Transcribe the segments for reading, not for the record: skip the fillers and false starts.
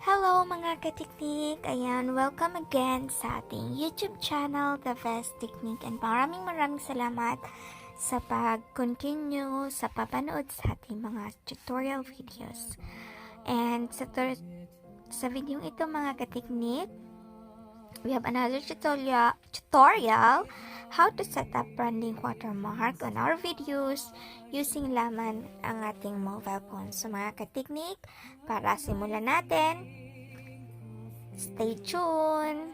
Hello mga katiknik! Ayan, welcome again sa ating YouTube channel, dVezTechNiek, and maraming salamat sa pag-continue sa papanood sa ating mga tutorial videos. And sa video ito mga katiknik, we have another tutorial how to set up branding watermark on our videos using laman ang ating mobile phone. So mga katiknik, para simulan natin, stay tuned!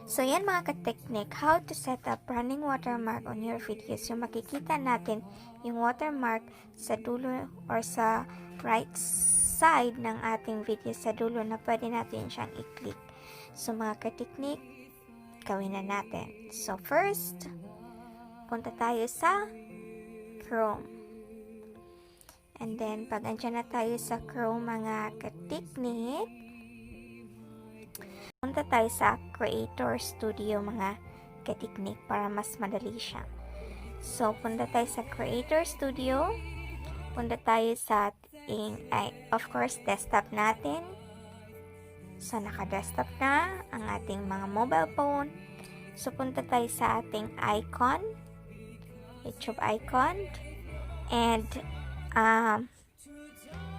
So yan mga ka-technique, how to set up branding watermark on your videos. Yung makikita natin yung watermark sa dulo or sa right side ng ating video sa dulo na pwede natin siyang i-click. So mga ka-technique, gawin na natin. So first, punta tayo sa Chrome. And then pag andyan na tayo sa Chrome mga ka-technique, punta tayo sa Creator Studio mga katiknik para mas madali siya. So, punta tayo sa Creator Studio. Punta tayo sa ating, of course, desktop natin. So, naka-desktop na ang ating mga mobile phone. So, punta tayo sa ating icon. YouTube icon. And,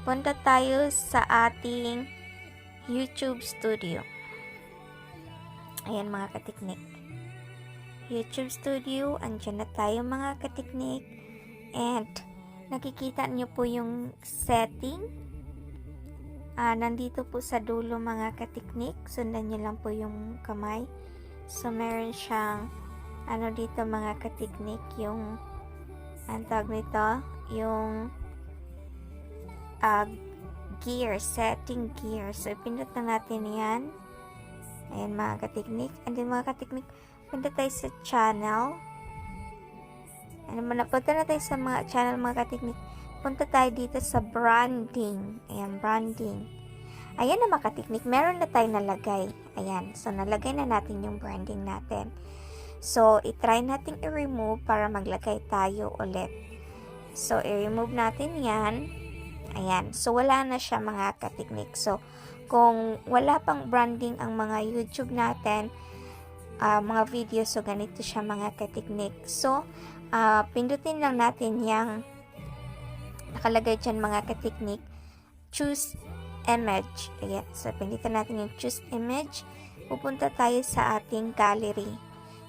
punta tayo sa ating YouTube Studio. Ayan mga katiknik. YouTube Studio, andyan na tayo mga katiknik. And, nakikita nyo po yung setting. Nandito po sa dulo mga katiknik. Sundan nyo lang po yung kamay. So, meron siyang, dito mga katiknik, yung, ang tawag nito, yung, gear, setting gear. So, pindot na natin yan. Ayan mga katiknik. And then mga katiknik, punta tayo sa channel. And punta na tayo sa mga channel mga katiknik. Punta tayo dito sa branding. Ayan, branding. Ayan na mga katiknik, meron na tayo nalagay. Ayan, so nalagay na natin yung branding natin. So, itry natin i-remove para maglagay tayo ulit. So, i-remove natin yan. Ayan, so wala na siya mga katiknik. So, kung wala pang branding ang mga YouTube natin, mga videos, so ganito siya mga katiknik. So, pindutin lang natin yung nakalagay dyan mga katiknik, choose image. Ayan, so pindutin natin yung choose image. Pupunta tayo sa ating gallery.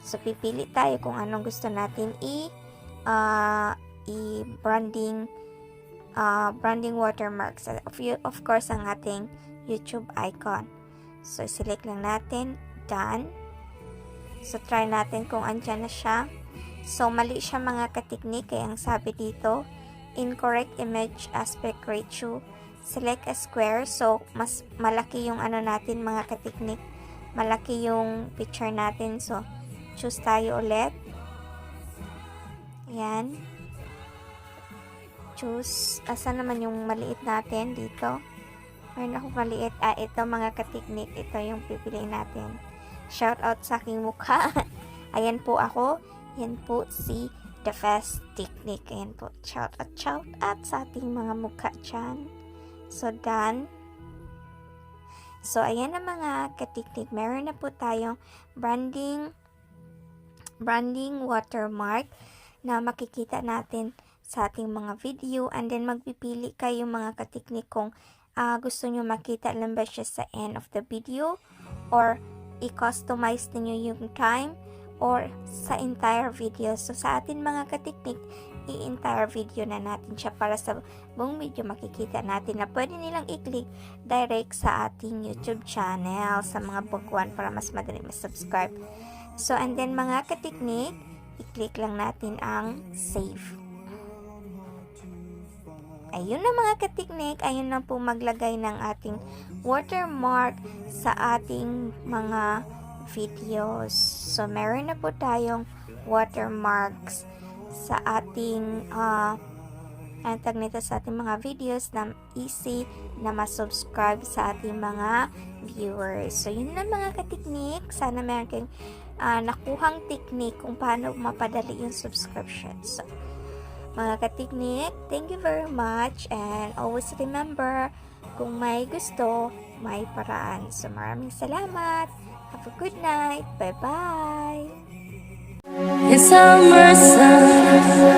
So, pipili tayo kung anong gusto natin branding watermarks. Of course, ang ating YouTube icon. So, select lang natin, done. So, try natin kung andyan na siya. So, mali siya mga katiknik, kaya ang sabi dito, incorrect image aspect ratio. Select a square. So, mas malaki yung natin mga katiknik. Malaki yung picture natin. So, choose tayo ulit. Ayan. Choose. Asan naman yung maliit natin dito? Meron ako maliit. Ito mga katiknik. Ito yung pipiliin natin. Shout out sa aking mukha. Ayan po ako. Yan po si dVezTechNiek. Ayan po. Shout out sa ating mga mukha dyan. So, done. So, ayan na mga katiknik. Meron na po tayong branding watermark na makikita natin sa ating mga video. And then, magpipili kayo mga katiknik kung gusto nyo makita lang ba siya sa end of the video, or i-customize niyo yung time, or sa entire video. So, sa atin mga katiknik, i-entire video na natin siya para sa buong video makikita natin na pwede nilang i-click direct sa ating YouTube channel sa mga bukuan para mas madali mag-subscribe. So, and then mga katiknik, i-click lang natin ang save. Ayun na mga katiknik, ayun na po maglagay ng ating watermark sa ating mga videos. So, meron na po tayong watermarks sa ating tag nito sa ating mga videos na easy na masubscribe sa ating mga viewers. So, yun na mga katiknik. Sana meron kayong nakuhang technique kung paano mapadali yung subscription. So, mga katiknik, thank you very much, and always remember, kung may gusto, may paraan. So, maraming salamat. Have a good night. Bye-bye. It's summer sun.